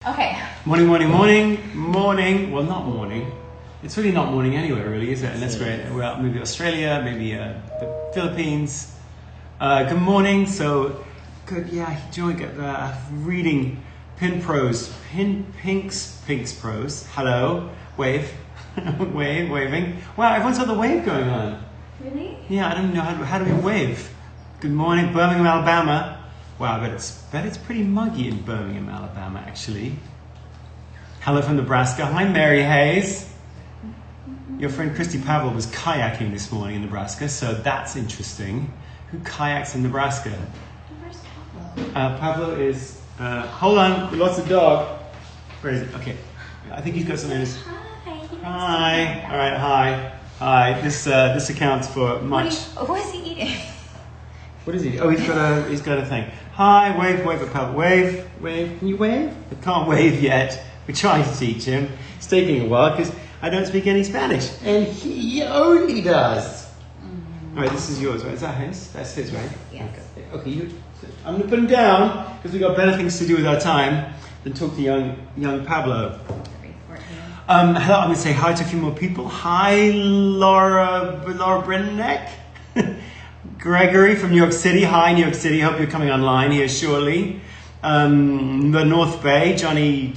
Okay. Morning, morning, morning, morning. Well, not morning. It's really not morning anywhere, really, is it? Unless we're out, maybe Australia, maybe the Philippines. Good morning. So, good. Yeah, enjoying reading Pink's prose. Hello, wave, waving. Wow, everyone's got the wave going on. Really? Yeah, I don't know how do we wave. Good morning, Birmingham, Alabama. Wow, I bet it's pretty muggy in Birmingham, Alabama, actually. Hello from Nebraska. Hi, Mary Hayes. Your friend Christy Pavel was kayaking this morning in Nebraska, so that's interesting. Who kayaks in Nebraska? Where's Pablo? Pablo is... hold on, we lost a dog. Where is it? Okay. I think he's got something in his... Hi. All right, hi. Hi. This accounts for much... What is he eating? What is he? Oh, he's got a thing. Hi, wave at Pablo. Wave. Can you wave? I can't wave yet. We're trying to teach him. It's taking a while because I don't speak any Spanish, and he only does. Mm-hmm. All right, this is yours, right? Is that his? That's his, right? Yes. Okay. I'm going to put him down because we've got better things to do with our time than talk to young Pablo. Hello, I'm going to say hi to a few more people. Hi, Laura Brenneck. Gregory from New York City. Hi, New York City. Hope you're coming online here shortly. The North Bay, Johnny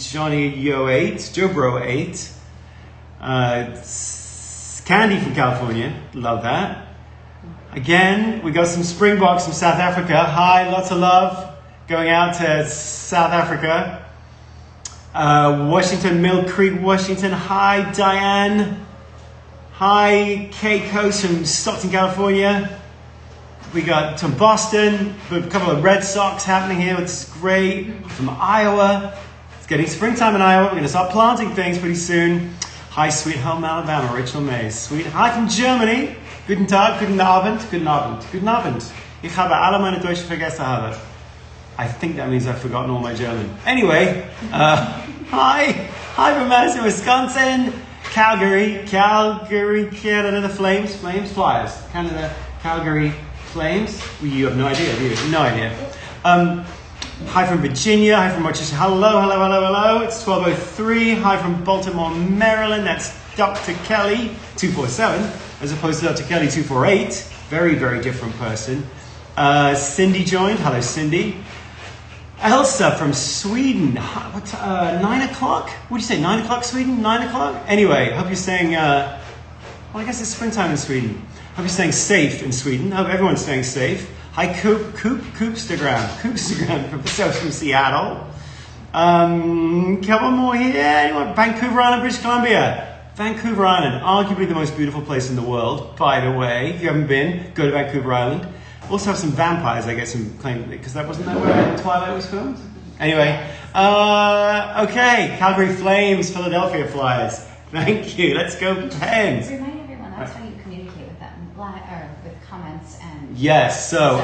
Yo 8, Joe Bro 8. Candy from California. Love that. Again, we got some Springboks from South Africa. Hi, lots of love going out to South Africa. Washington, Mill Creek, Washington. Hi, Diane. Hi, Kay Coates from Stockton, California. We got from Boston, a couple of Red Sox happening here, which is great. From Iowa. It's getting springtime in Iowa. We're going to start planting things pretty soon. Hi, sweet home Alabama, Rachel Mays. Sweet. Hi from Germany. Guten Tag, guten Abend, guten Abend, guten Abend. Ich habe alle meine Deutsche vergessen habe. I think that means I've forgotten all my German. Anyway, hi from Madison, Wisconsin. Calgary, Canada, the Flames, Flyers. Canada, Calgary, Flames? Well, you have no idea, do you? No idea. Hi from Virginia. Hi from Rochester. Hello. It's 12:03. Hi from Baltimore, Maryland. That's Dr. Kelly, 247, as opposed to Dr. Kelly, 248. Very, very different person. Cindy joined. Hello, Cindy. Elsa from Sweden. 9 o'clock? What do you say, 9 o'clock Sweden? 9 o'clock? Anyway, hope you're staying... well, I guess it's springtime in Sweden. Hope you're staying safe in Sweden. Hope everyone's staying safe. Hi, Coopstagram from Seattle. Couple more here. Anyone? Vancouver Island, British Columbia. Vancouver Island, arguably the most beautiful place in the world, by the way. If you haven't been, go to Vancouver Island. Also have some vampires, I guess, because that wasn't that where Twilight was filmed? Anyway, okay. Calgary Flames, Philadelphia Flyers. Thank you. Let's go Pens. Remind everyone, that's how you communicate with them, or with comments and... Yes, so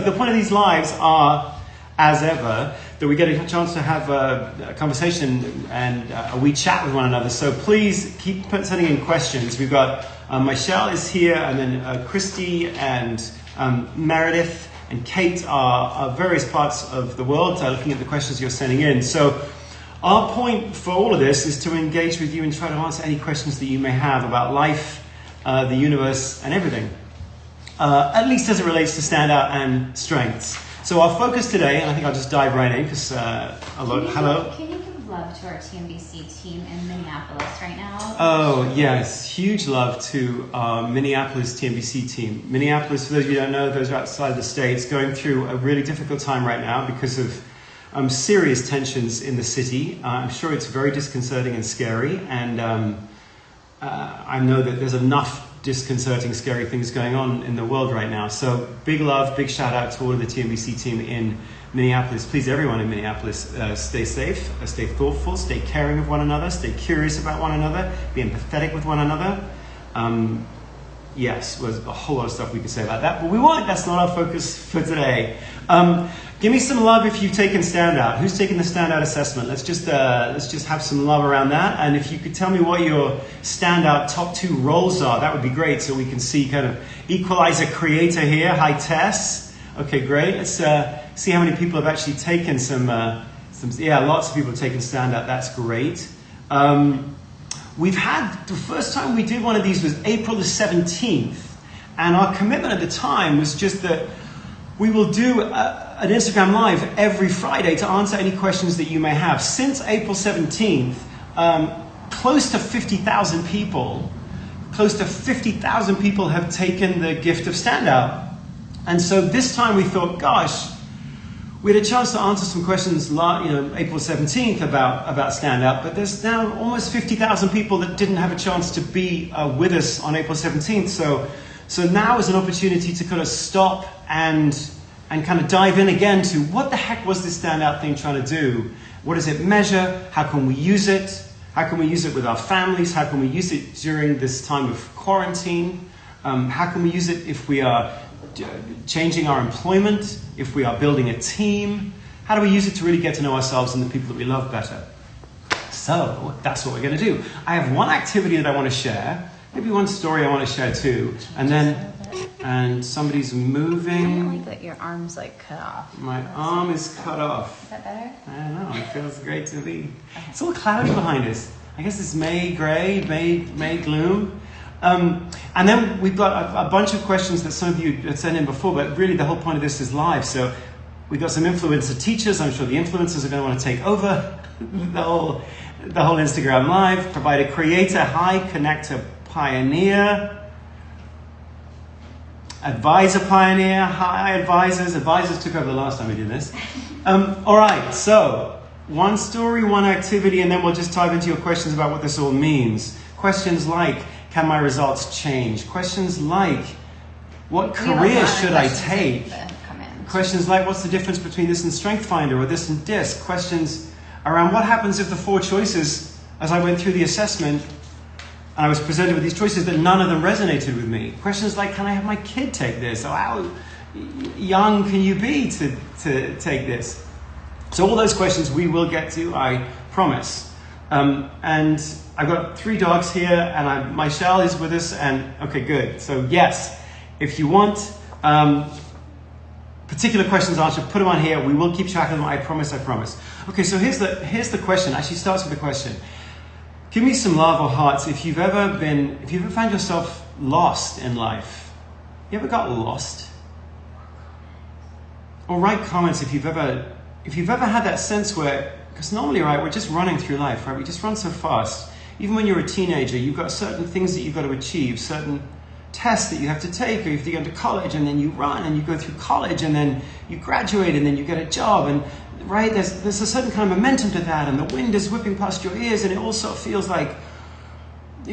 the point of these lives are, as ever, that we get a chance to have a conversation and a wee chat with one another. So please keep sending in questions. We've got Michelle is here, and then Christy and Meredith and Kate are various parts of the world looking at the questions you're sending in. So our point for all of this is to engage with you and try to answer any questions that you may have about life, the universe, and everything. At least as it relates to StandOut and strengths. So our focus today, and I think I'll just dive right in because hello. Can you give love to our TNBC team in Minneapolis right now? Oh yes, huge love to our Minneapolis TNBC team. Minneapolis, for those of you who don't know, those outside the States, going through a really difficult time right now because of serious tensions in the city. I'm sure it's very disconcerting and scary, and I know that there's enough disconcerting, scary things going on in the world right now. So big love, big shout out to all of the TNBC team in Minneapolis. Please, everyone in Minneapolis, stay safe, stay thoughtful, stay caring of one another, stay curious about one another, be empathetic with one another. Yes, there's a whole lot of stuff we could say about that, but that's not our focus for today. Give me some love if you've taken StandOut. Who's taken the StandOut assessment? Let's just have some love around that. And if you could tell me what your StandOut top 2 roles are, that would be great, so we can see kind of Equalizer creator here. Hi, Tess. Okay, great. Let's see how many people have actually taken some Yeah, lots of people have taken StandOut. That's great. We've had, the first time we did one of these was April the 17th. And our commitment at the time was just that we will do an Instagram Live every Friday to answer any questions that you may have. Since April 17th, close to 50,000 people have taken the gift of StandOut. And so this time we thought, gosh, we had a chance to answer some questions, April 17th about StandOut, but there's now almost 50,000 people that didn't have a chance to be with us on April 17th. So now is an opportunity to kind of stop and kind of dive in again to what the heck was this StandOut thing trying to do? What does it measure? How can we use it? How can we use it with our families? How can we use it during this time of quarantine? How can we use it if we are changing our employment, if we are building a team? How do we use it to really get to know ourselves and the people that we love better? So that's what we're going to do. I have one activity that I want to share, maybe one story I want to share too, and somebody's moving. I don't like that your arm's like cut off. My arm is cut off. Is that better? I don't know, it feels great to be. It's all cloudy behind us. I guess it's May grey, May gloom. And then we've got a bunch of questions that some of you had sent in before, but really the whole point of this is live. So we've got some influencer teachers. I'm sure the influencers are going to want to take over the whole Instagram Live. Provide a creator, high connector pioneer, advisor pioneer, high advisors. Advisors took over the last time we did this. All right, so one story, one activity, and then we'll just dive into your questions about what this all means. Questions like, can my results change? Questions like, what career should I take? Questions like, what's the difference between this and StrengthsFinder or this and DISC? Questions around what happens if the 4 choices, as I went through the assessment, and I was presented with these choices that none of them resonated with me. Questions like, can I have my kid take this? Or how young can you be to take this? So all those questions we will get to, I promise. And I've got 3 dogs here, and my Shell is with us, and okay, good. So yes, if you want particular questions answered, put them on here. We will keep track of them, I promise. Okay, so here's the question. Actually starts with a question. Give me some love or hearts if you've ever found yourself lost in life. You ever got lost? Or write comments if you've ever had that sense where, because normally, right, we're just running through life, right? We just run so fast. Even when you're a teenager, you've got certain things that you've got to achieve, certain tests that you have to take, or you have to go into college, and then you run, and you go through college, and then you graduate, and then you get a job, and right, there's a certain kind of momentum to that, and the wind is whipping past your ears, and it also feels like,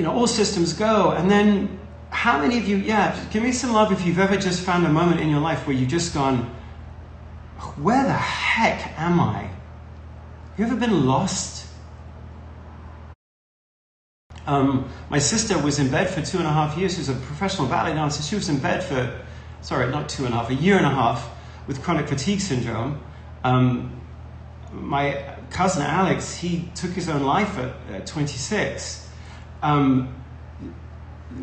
all systems go. And then, how many of you, give me some love if you've ever just found a moment in your life where you've just gone, where the heck am I? You ever been lost? My sister was in bed for 2.5 years. She was a professional ballet dancer. She was in bed for, a year and a half with chronic fatigue syndrome. My cousin Alex, he took his own life at 26.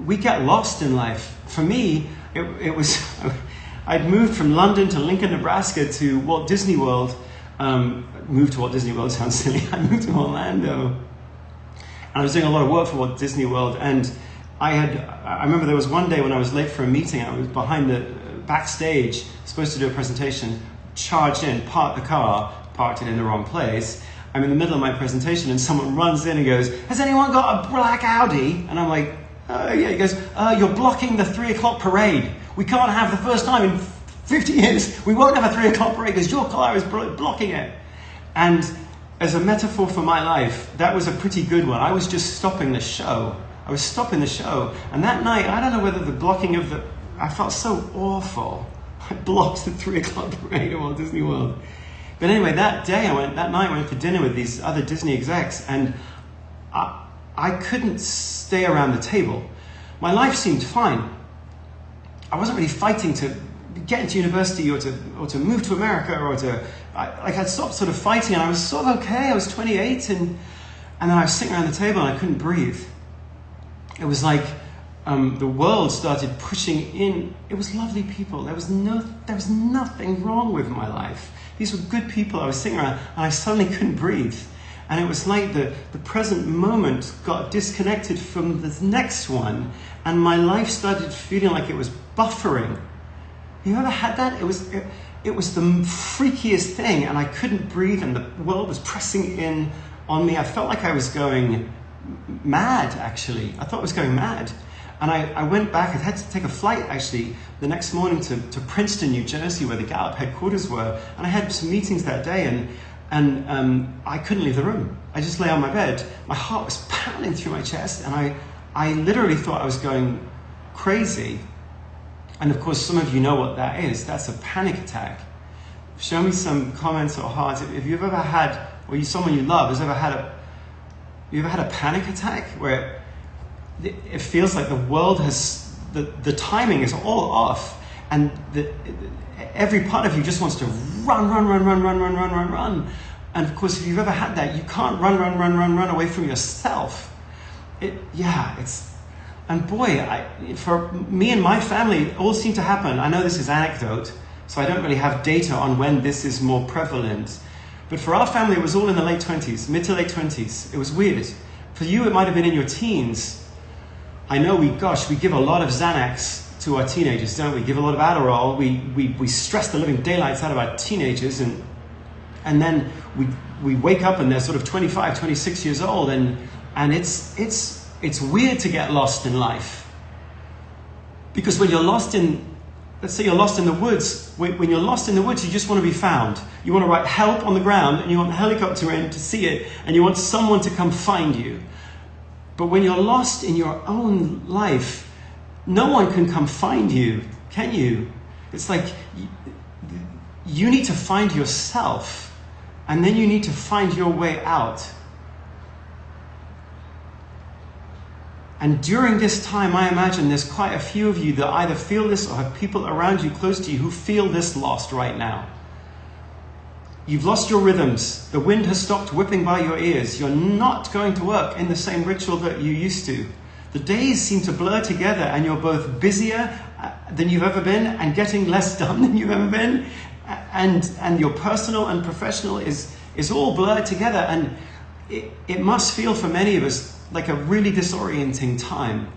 We get lost in life. For me, it was, I'd moved from London to Lincoln, Nebraska to Walt Disney World. Moved to Walt Disney World sounds silly. I moved to Orlando. And I was doing a lot of work for Walt Disney World, and I remember there was one day when I was late for a meeting. I was behind the backstage, supposed to do a presentation, charged in, parked the car, parked it in the wrong place. I'm in the middle of my presentation, and someone runs in and goes, "Has anyone got a black Audi?" And I'm like, yeah. He goes, "You're blocking the 3 o'clock parade. We can't have the first time in 50 years. We won't have a 3 o'clock parade because your car is blocking it." And as a metaphor for my life, that was a pretty good one. I was just stopping the show. And that night, I don't know whether the blocking of I felt so awful. I blocked the 3 o'clock parade at Walt Disney World. But anyway, that night I went for dinner with these other Disney execs, and I couldn't stay around the table. My life seemed fine. I wasn't really fighting to get into university or to move to America or I'd stopped sort of fighting, and I was sort of okay. I was 28, and then I was sitting around the table and I couldn't breathe. It was like the world started pushing in. It was lovely people. There was nothing wrong with my life. These were good people I was sitting around, and I suddenly couldn't breathe. And it was like the present moment got disconnected from the next one, and my life started feeling like it was buffering. You ever had that? It was the freakiest thing, and I couldn't breathe, and the world was pressing in on me. I felt like I was going mad, actually. I thought I was going mad. And I went back. I had to take a flight, actually, the next morning to Princeton, New Jersey, where the Gallup headquarters were. And I had some meetings that day, and I couldn't leave the room. I just lay on my bed. My heart was pounding through my chest, and I literally thought I was going crazy. And of course, some of you know what that is. That's a panic attack. Show me some comments or hearts. If you've ever had, or someone you love has ever had a panic attack where it feels like the world has, the timing is all off, and every part of you just wants to run. And of course, if you've ever had that, you can't run away from yourself. And boy, for me and my family, it all seemed to happen. I know this is anecdote, so I don't really have data on when this is more prevalent. But for our family, it was all in the late 20s, mid to late 20s. It was weird. For you, it might have been in your teens. I know we give a lot of Xanax to our teenagers, don't we? Give a lot of Adderall. We stress the living daylights out of our teenagers, and then we wake up and they're sort of 25, 26 years old, and it's weird to get lost in life. Because when you're lost let's say you're lost in the woods, when you're lost in the woods, you just want to be found. You want to write help on the ground, and you want a helicopter in to see it, and you want someone to come find you. But when you're lost in your own life, no one can come find you, can you? It's like you need to find yourself, and then you need to find your way out. And during this time, I imagine there's quite a few of you that either feel this or have people around you close to you who feel this lost right now. You've lost your rhythms. The wind has stopped whipping by your ears. You're not going to work in the same ritual that you used to. The days seem to blur together, and you're both busier than you've ever been and getting less done than you've ever been. And your personal and professional is all blurred together. And it must feel for many of us like a really disorienting time.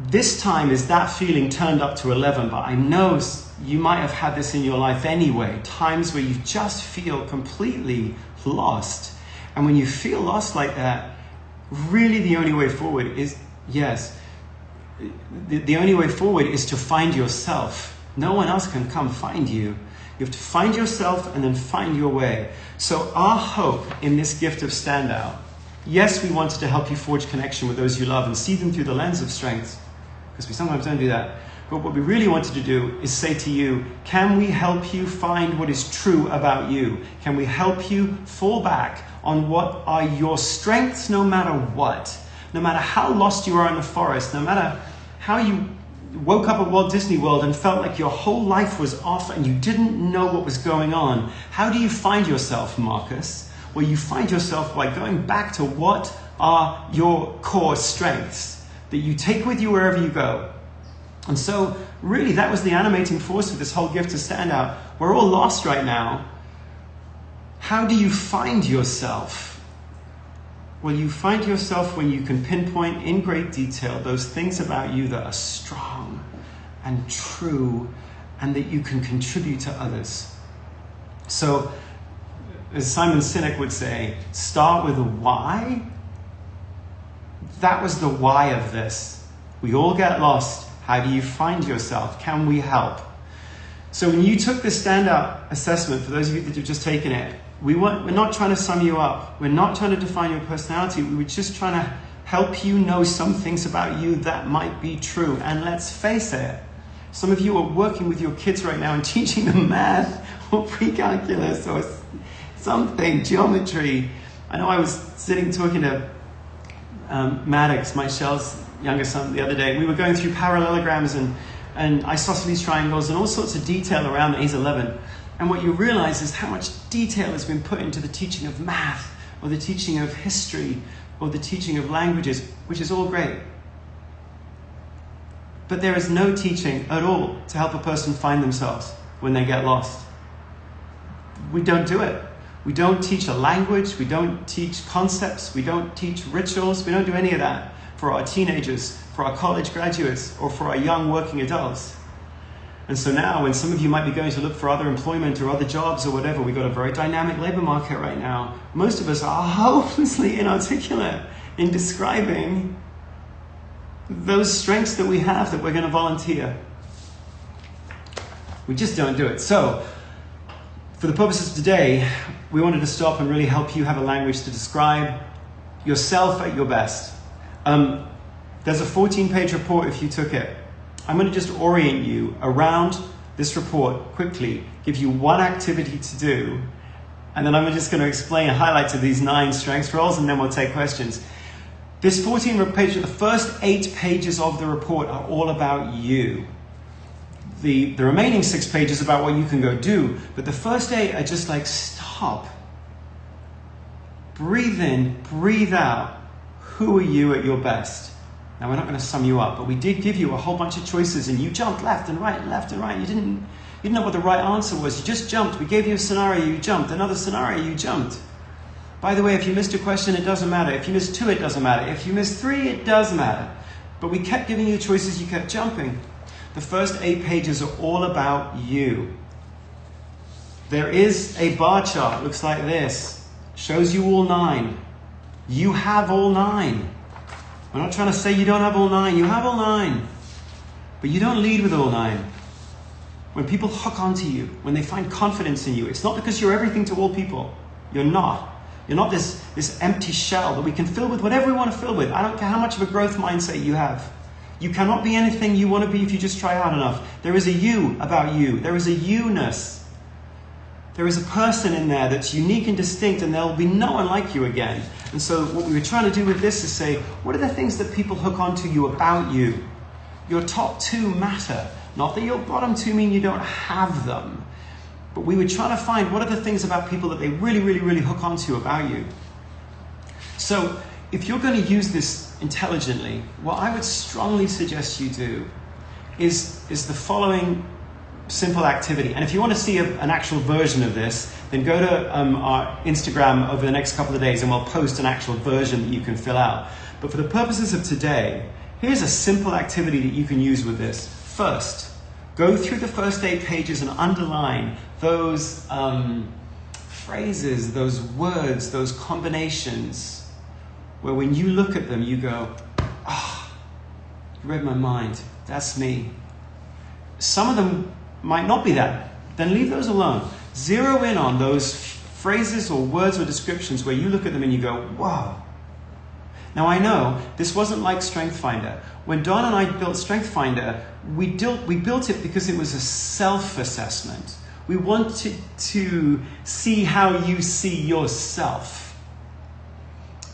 This time is that feeling turned up to 11, but I know you might have had this in your life anyway, times where you just feel completely lost. And when you feel lost like that, really the only way forward is, the only way forward is to find yourself. No one else can come find you. You have to find yourself and then find your way. So our hope in this gift of StandOut, yes, we wanted to help you forge connection with those you love and see them through the lens of strengths, because we sometimes don't do that. But what we really wanted to do is say to you, can we help you find what is true about you? Can we help you fall back on what are your strengths no matter what? No matter how lost you are in the forest, no matter how you woke up at Walt Disney World and felt like your whole life was off and you didn't know what was going on. How do you find yourself, Marcus? Well, you find yourself by going back to what are your core strengths that you take with you wherever you go. And so, really, that was the animating force of this whole gift to StandOut. We're all lost right now. How do you find yourself? Well, you find yourself when you can pinpoint in great detail those things about you that are strong and true and that you can contribute to others. So, as Simon Sinek would say, start with a why. That was the why of this. We all get lost. How do you find yourself? Can we help? So when you took the StandOut assessment, for those of you that have just taken it, we're not trying to sum you up. We're not trying to define your personality. We were just trying to help you know some things about you that might be true. And let's face it, some of you are working with your kids right now and teaching them math or pre-calculus or something, geometry. I know I was sitting talking to Maddox, my Shell's younger son, the other day. We were going through parallelograms and isosceles triangles and all sorts of detail around that. He's 11. And what you realize is how much detail has been put into the teaching of math or the teaching of history or the teaching of languages, which is all great. But there is no teaching at all to help a person find themselves when they get lost. we don't do it. We don't teach a language, we don't teach concepts, we don't teach rituals, we don't do any of that for our teenagers, for our college graduates, or for our young working adults. And so now, when some of you might be going to look for other employment or other jobs or whatever, we've got a very dynamic labor market right now. Most of us are hopelessly inarticulate in describing those strengths that we have that we're going to volunteer. We just don't do it. So, for the purposes of today, we wanted to stop and really help you have a language to describe yourself at your best. There's a 14-page report if you took it. I'm going to just orient you around this report quickly, give you one activity to do, and then I'm just going to explain highlights of these 9 strengths roles, and then we'll take questions. This 14-page, the first 8 pages of the report are all about you. The remaining 6 pages about what you can go do, but the first 8 are just like, stop. Breathe in, breathe out. Who are you at your best? Now, we're not going to sum you up, but we did give you a whole bunch of choices, and you jumped left and right, left and right. You didn't know what the right answer was. You just jumped. We gave you a scenario, you jumped. Another scenario, you jumped. By the way, if you missed a question, it doesn't matter. If you missed 2, it doesn't matter. If you missed 3, it does matter. But we kept giving you choices, you kept jumping. The first 8 pages are all about you. There is a bar chart, looks like this. Shows you all 9. You have all 9. We're not trying to say you don't have all 9. You have all 9. But you don't lead with all 9. When people hook onto you, when they find confidence in you, it's not because you're everything to all people. You're not. You're not this empty shell that we can fill with whatever we want to fill with. I don't care how much of a growth mindset you have. You cannot be anything you want to be if you just try hard enough. There is a you about you. There is a you-ness. There is a person in there that's unique and distinct, and there will be no one like you again. And so what we were trying to do with this is say, what are the things that people hook onto you about you? Your top 2 matter. Not that your bottom 2 mean you don't have them. But we were trying to find what are the things about people that they really, really, really hook onto about you. So if you're going to use this intelligently, what I would strongly suggest you do is the following simple activity. And if you want to see an actual version of this, then go to our Instagram over the next couple of days and we'll post an actual version that you can fill out. But for the purposes of today, here's a simple activity that you can use with this. First, go through the first 8 pages and underline those phrases, those words, those combinations, where when you look at them, you go, you read my mind, that's me. Some of them might not be that. Then leave those alone. Zero in on those phrases or words or descriptions where you look at them and you go, wow. Now I know this wasn't like StrengthsFinder. When Don and I built StrengthsFinder, we built it because it was a self-assessment. We wanted to see how you see yourself.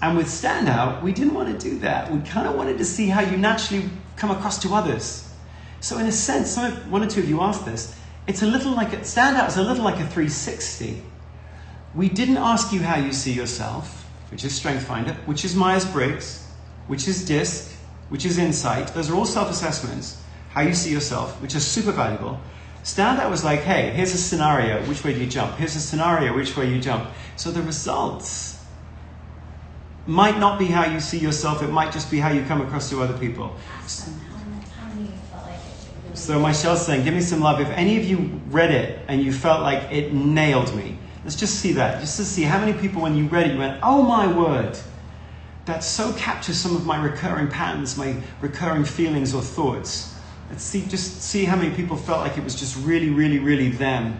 And with StandOut, we didn't want to do that. We kind of wanted to see how you naturally come across to others. So in a sense, one or two of you asked this, it's a little like, StandOut is a little like a 360. We didn't ask you how you see yourself, which is StrengthsFinder, which is Myers-Briggs, which is DISC, which is Insight. Those are all self-assessments. How you see yourself, which is super valuable. StandOut was like, hey, here's a scenario, which way do you jump? Here's a scenario, which way you jump? So the results might not be how you see yourself, it might just be how you come across to other people. So Michelle's saying, give me some love. If any of you read it and you felt like it nailed me, let's just see that. Just to see how many people when you read it, you went, oh my word, that so captures some of my recurring patterns, my recurring feelings or thoughts. Let's see, just see how many people felt like it was just really, really, really them.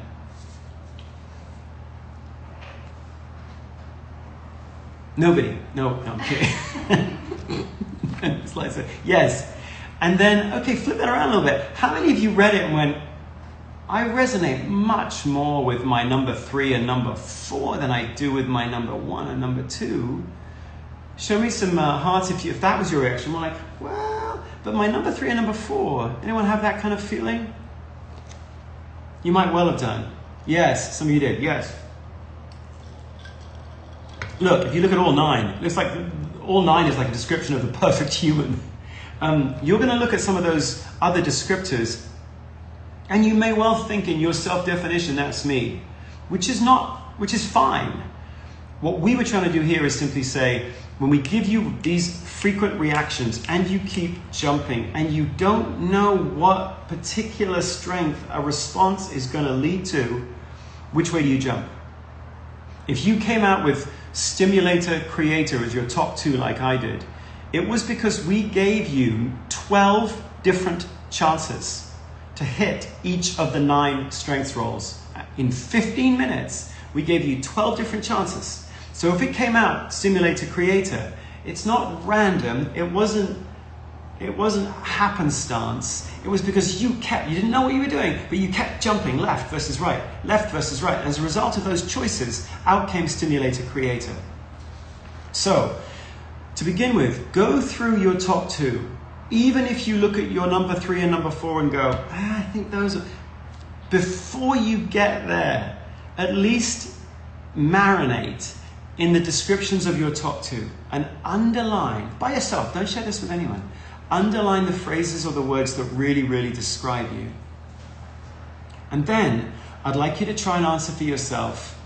Nobody. No, I'm kidding. It's like, yes. And then, okay, flip that around a little bit. How many of you read it and went, I resonate much more with my number 3 and number 4 than I do with my number 1 and number 2? Show me some hearts if that was your reaction. We're like, well, but my number 3 and number 4. Anyone have that kind of feeling? You might well have done. Yes, some of you did, yes. Look, if you look at all 9, it looks like all 9 is like a description of the perfect human. You're going to look at some of those other descriptors, and you may well think in your self-definition, that's me. which is fine. What we were trying to do here is simply say, when we give you these frequent reactions and you keep jumping and you don't know what particular strength a response is going to lead to, which way do you jump? If you came out with stimulator, creator as your top two like I did, it was because we gave you 12 different chances to hit each of the 9 strengths roles. In 15 minutes, we gave you 12 different chances. So if it came out stimulator, creator, it's not random, it wasn't happenstance. It was because you didn't know what you were doing, but you kept jumping left versus right. And as a result of those choices, out came stimulator, creator. So, to begin with, go through your top 2. Even if you look at your number 3 and number 4 and go, I think those are... Before you get there, at least marinate in the descriptions of your top 2 and underline, by yourself, don't share this with anyone, underline the phrases or the words that really, really describe you. And then, I'd like you to try and answer for yourself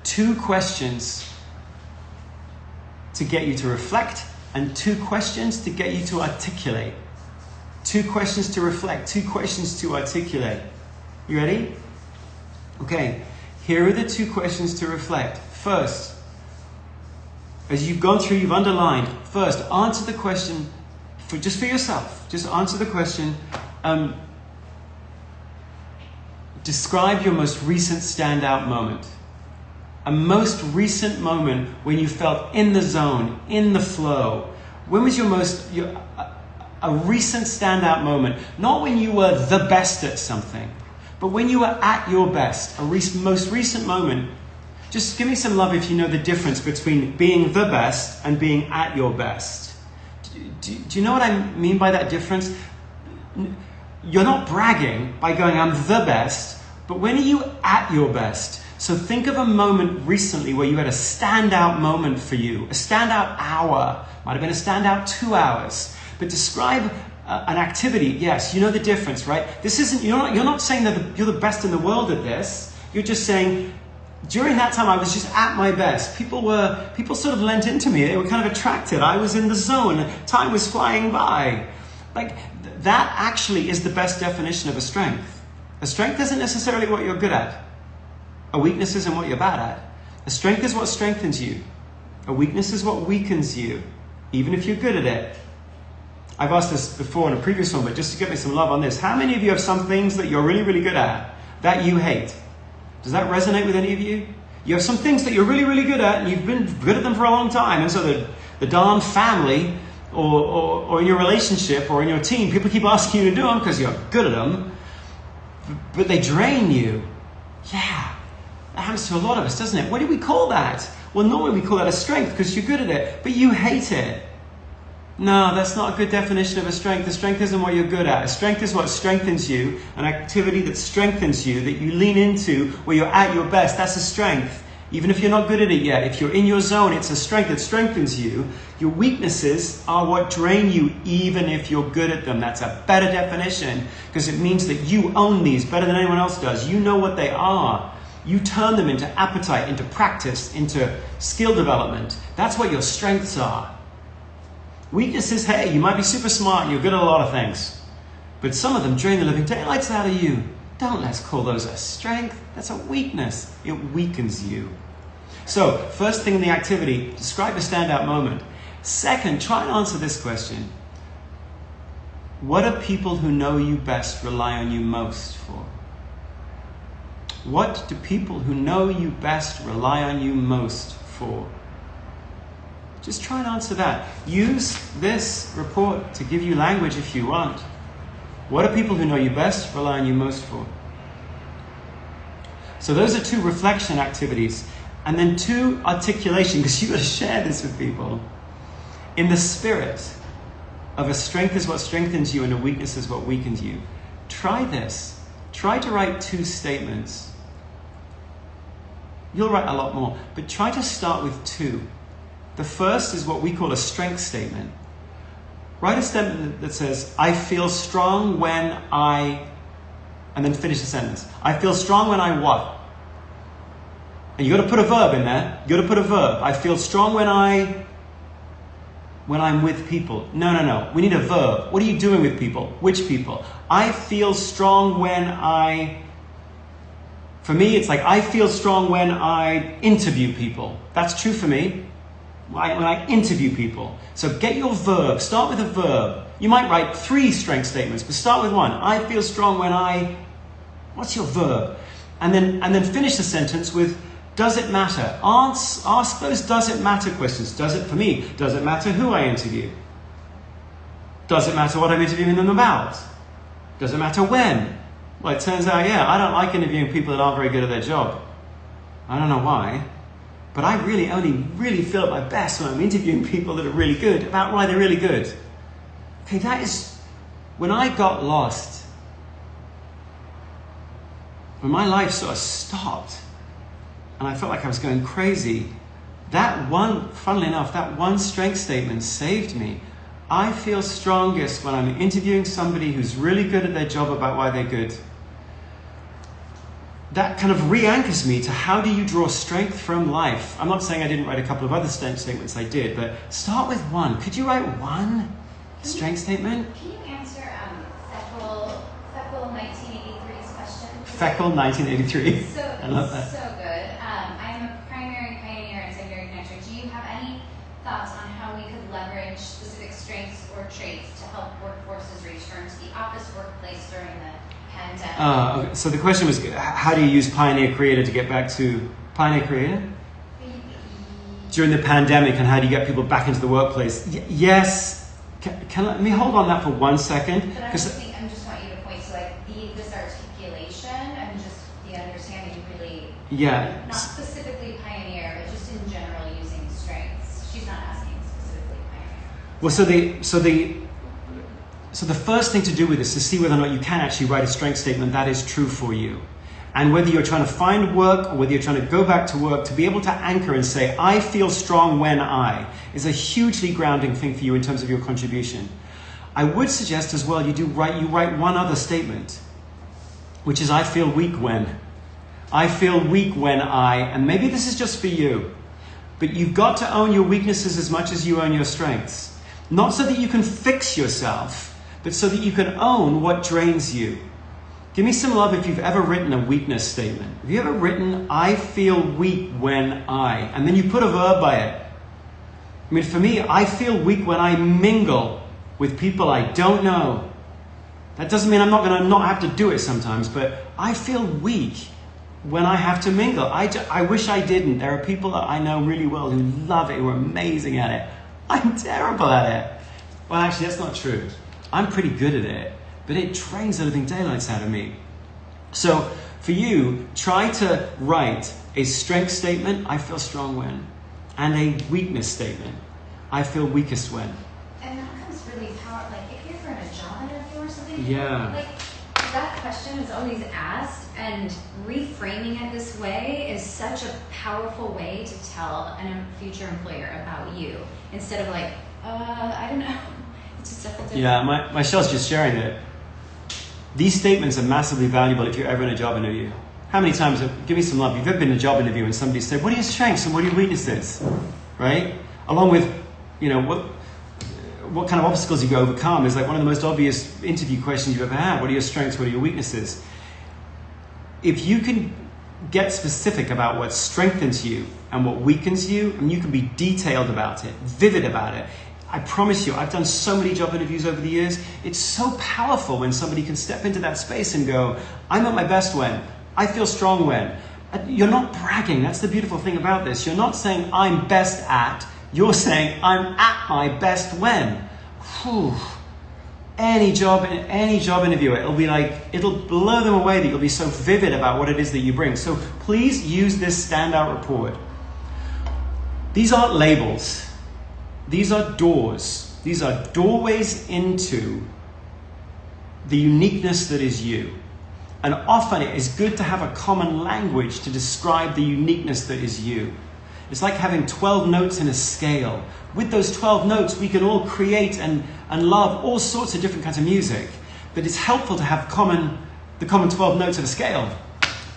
2 questions to get you to reflect and 2 questions to get you to articulate. 2 questions to reflect, 2 questions to articulate. You ready? Okay, here are the 2 questions to reflect. First, as you've gone through, you've underlined. First, answer the question just for yourself. Just answer the question. Describe your most recent standout moment. A most recent moment when you felt in the zone, in the flow. When was a recent standout moment? Not when you were the best at something, but when you were at your best. Most recent moment. Just give me some love if you know the difference between being the best and being at your best. Do you know what I mean by that difference? You're not bragging by going, I'm the best, but when are you at your best? So think of a moment recently where you had a standout moment for you, a standout hour, might have been a standout 2 hours, but describe an activity. Yes, you know the difference, right? This isn't, you're not saying that you're the best in the world at this. You're just saying, during that time, I was just at my best. People sort of lent into me. They were kind of attracted. I was in the zone. Time was flying by. Like, that actually is the best definition of a strength. A strength isn't necessarily what you're good at. A weakness isn't what you're bad at. A strength is what strengthens you. A weakness is what weakens you, even if you're good at it. I've asked this before in a previous one, but just to get me some love on this. How many of you have some things that you're really, really good at that you hate? Does that resonate with any of you? You have some things that you're really, really good at, and you've been good at them for a long time, and so the darn family, or in your relationship, or in your team, people keep asking you to do them because you're good at them, but they drain you. Yeah, that happens to a lot of us, doesn't it? What do we call that? Well, normally we call that a strength because you're good at it, but you hate it. No, that's not a good definition of a strength. A strength isn't what you're good at. A strength is what strengthens you, an activity that strengthens you, that you lean into where you're at your best. That's a strength. Even if you're not good at it yet, if you're in your zone, it's a strength that strengthens you. Your weaknesses are what drain you, even if you're good at them. That's a better definition because it means that you own these better than anyone else does. You know what they are. You turn them into appetite, into practice, into skill development. That's what your strengths are. Weaknesses, hey, you might be super smart and you're good at a lot of things, but some of them drain the living daylights out of you. Don't let's call those a strength. That's a weakness. It weakens you. So, first thing in the activity, describe a standout moment. Second, try and answer this question. What do people who know you best rely on you most for? What do people who know you best rely on you most for? Just try and answer that. Use this report to give you language if you want. What do people who know you best rely on you most for? So those are 2 reflection activities. And then 2 articulation, because you've got to share this with people. In the spirit of a strength is what strengthens you and a weakness is what weakens you. Try this. Try to write 2 statements. You'll write a lot more, but try to start with 2. The first is what we call a strength statement. Write a statement that says, I feel strong when I... and then finish the sentence. I feel strong when I what? And you got to put a verb in there. You got to put a verb. I feel strong when I'm with people. No. We need a verb. What are you doing with people? Which people? I feel strong when for me, it's like I feel strong when I interview people. That's true for me. When I interview people. So get your verb. Start with a verb. You might write 3 strength statements, but start with one. I feel strong when what's your verb? And then finish the sentence with, does it matter? Ask those does it matter questions. Does it, for me, does it matter who I interview? Does it matter what I'm interviewing them about? Does it matter when? Well, it turns out, I don't like interviewing people that aren't very good at their job. I don't know why, but I only really feel at my best when I'm interviewing people that are really good, about why they're really good. Okay, that is, when I got lost, when my life sort of stopped, and I felt like I was going crazy, funnily enough, that one strength statement saved me. I feel strongest when I'm interviewing somebody who's really good at their job about why they're good. That kind of re-anchors me to how do you draw strength from life. I'm not saying I didn't write a couple of other strength statements, I did, but start with one. Could you write one strength statement? Can you answer Feckle 1983's question? Feckle 1983. I love that. So good. I'm a primary pioneer and secondary connector. Do you have any thoughts on how we could leverage specific strengths or traits to help workforces return to the office workplace during the pandemic? Okay. So the question was, how do you use Pioneer Creator to get back to Pioneer Creator? During the pandemic, and how do you get people back into the workplace? Yes. Let me hold on that for 1 second. But I just want you to point to this articulation and just the understanding really. Yeah. Not specifically pioneer, but just in general using strengths. She's not asking specifically pioneer. Well, so the first thing to do with this is to see whether or not you can actually write a strength statement that is true for you. And whether you're trying to find work or whether you're trying to go back to work, to be able to anchor and say, I feel strong when is a hugely grounding thing for you in terms of your contribution. I would suggest as well you write one other statement, which is I feel weak when. I feel weak when and maybe this is just for you, but you've got to own your weaknesses as much as you own your strengths. Not so that you can fix yourself, but so that you can own what drains you. Give me some love if you've ever written a weakness statement. Have you ever written, I feel weak when and then you put a verb by it? I mean, for me, I feel weak when I mingle with people I don't know. That doesn't mean I'm not going to not have to do it sometimes, but I feel weak when I have to mingle. I wish I didn't. There are people that I know really well who love it, who are amazing at it. I'm terrible at it. Well, actually, that's not true. I'm pretty good at it, but it drains the living daylights out of me. So for you, try to write a strength statement, I feel strong when, and a weakness statement, I feel weakest when. And that comes really powerful. If you're for a job interview or something, that question is always asked, and reframing it this way is such a powerful way to tell a future employer about you, instead of I don't know. It's just different. Yeah, Michelle's just sharing it. These statements are massively valuable if you're ever in a job interview. How many times, give me some love, you've ever been in a job interview and somebody said, what are your strengths and what are your weaknesses? Right? Along with, what kind of obstacles you can overcome is one of the most obvious interview questions you've ever had. What are your strengths? What are your weaknesses? If you can get specific about what strengthens you and what weakens you, and you can be detailed about it, vivid about it, I promise you, I've done so many job interviews over the years. It's so powerful when somebody can step into that space and go, I'm at my best when. I feel strong when. You're not bragging. That's the beautiful thing about this. You're not saying I'm best at. You're saying I'm at my best when. Whew. Any job interview, it'll blow them away that you'll be so vivid about what it is that you bring. So please use this StandOut report. These aren't labels. These are doors. These are doorways into the uniqueness that is you. And often it is good to have a common language to describe the uniqueness that is you. It's like having 12 notes in a scale. With those 12 notes, we can all create and love all sorts of different kinds of music. But it's helpful to have the common 12 notes of a scale.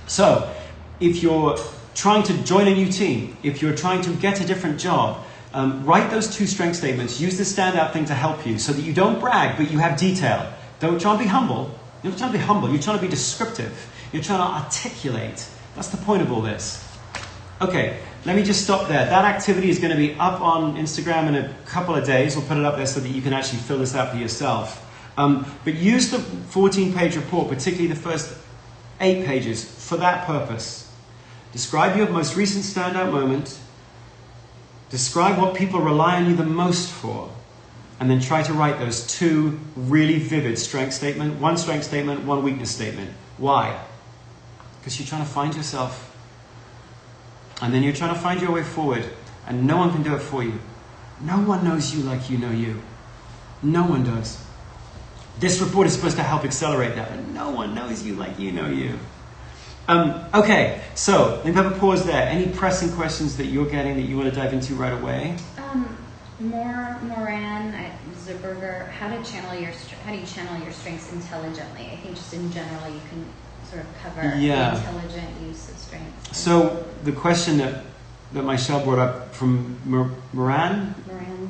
So, if you're trying to join a new team, if you're trying to get a different job, write those 2 strength statements. Use the StandOut thing to help you so that you don't brag, but you have detail. Don't try and be humble. You're not trying to be humble. You're trying to be descriptive. You're trying to articulate. That's the point of all this. Okay, let me just stop there. That activity is going to be up on Instagram in a couple of days. We'll put it up there so that you can actually fill this out for yourself. But use the 14-page report, particularly the first 8 pages, for that purpose. Describe your most recent standout moment. Describe what people rely on you the most for. And then try to write those 2 really vivid strength statements. 1 strength statement, 1 weakness statement. Why? Because you're trying to find yourself. And then you're trying to find your way forward. And no one can do it for you. No one knows you like you know you. No one does. This report is supposed to help accelerate that, but no one knows you like you know you. Okay, so let me have a pause there. Any pressing questions that you're getting that you want to dive into right away? Moran Zerberger, how do you channel your strengths intelligently? I think just in general you can sort of cover the intelligent use of strengths. So the question that Michelle brought up from Moran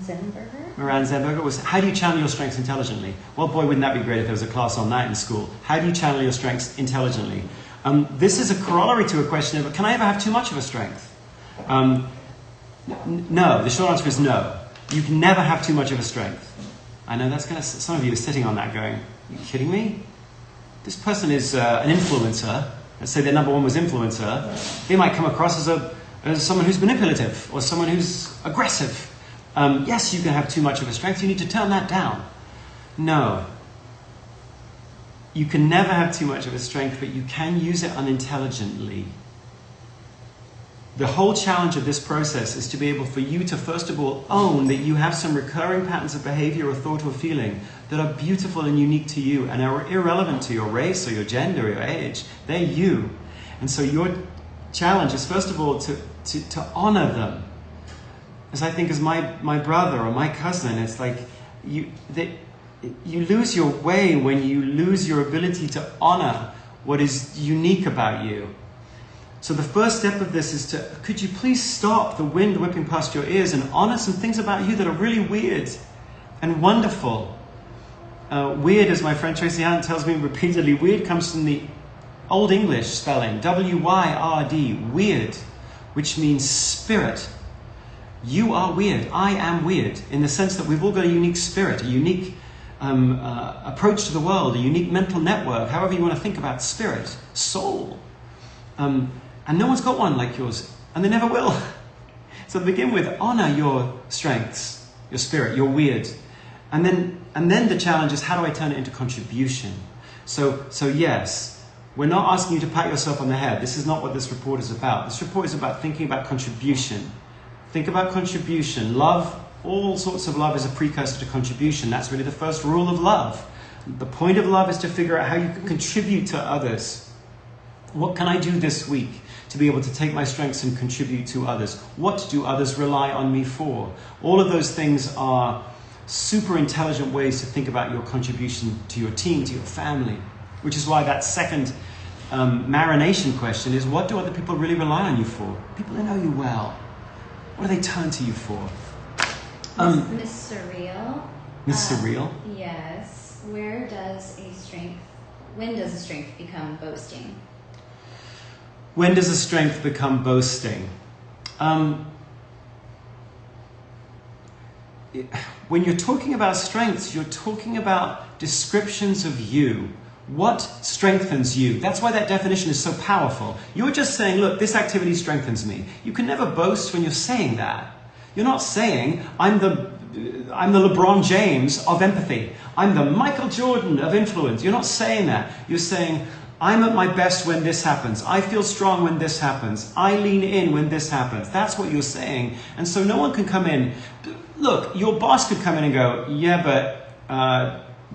Zenberger was, how do you channel your strengths intelligently? Well, boy, wouldn't that be great if there was a class on that in school. How do you channel your strengths intelligently? This is a corollary to a question of, can I ever have too much of a strength? No, the short answer is no. You can never have too much of a strength. I know that's going to, some of you are sitting on that going, are you kidding me? This person is an influencer. Let's say their number 1 was influencer. They might come across as someone who's manipulative or someone who's aggressive. Yes, you can have too much of a strength. You need to turn that down. No. You can never have too much of a strength, but you can use it unintelligently. The whole challenge of this process is to be able for you to, first of all, own that you have some recurring patterns of behavior or thought or feeling that are beautiful and unique to you and are irrelevant to your race or your gender or your age. They're you. And so your challenge is, first of all, to honor them. As I think as my brother or my cousin, it's like you lose your way when you lose your ability to honor what is unique about you. So the first step of this is could you please stop the wind whipping past your ears and honor some things about you that are really weird and wonderful. Weird, as my friend Tracy Hunt tells me repeatedly, weird comes from the Old English spelling, W-Y-R-D, weird, which means spirit. You are weird. I am weird, in the sense that we've all got a unique spirit, a unique approach to the world, a unique mental network, however you want to think about spirit, soul. And no one's got one like yours, and they never will. So to begin with, honor your strengths, your spirit, your weird. And then the challenge is, how do I turn it into contribution? So yes, we're not asking you to pat yourself on the head. This is not what this report is about. This report is about thinking about contribution. Think about contribution. Love, all sorts of love is a precursor to contribution. That's really the first rule of love. The point of love is to figure out how you can contribute to others. What can I do this week to be able to take my strengths and contribute to others? What do others rely on me for? All of those things are super intelligent ways to think about your contribution to your team, to your family. Which is why that second marination question is, what do other people really rely on you for? People who know you well. What do they turn to you for? Miss Surreal. Miss Surreal? Yes. When does a strength become boasting? When does a strength become boasting? When you're talking about strengths, you're talking about descriptions of you. What strengthens you? That's why that definition is so powerful. You're just saying, look, this activity strengthens me. You can never boast when you're saying that. You're not saying, I'm the LeBron James of empathy. I'm the Michael Jordan of influence. You're not saying that. You're saying, I'm at my best when this happens. I feel strong when this happens. I lean in when this happens. That's what you're saying. And so no one can come in. Look, your boss could come in and go, yeah, but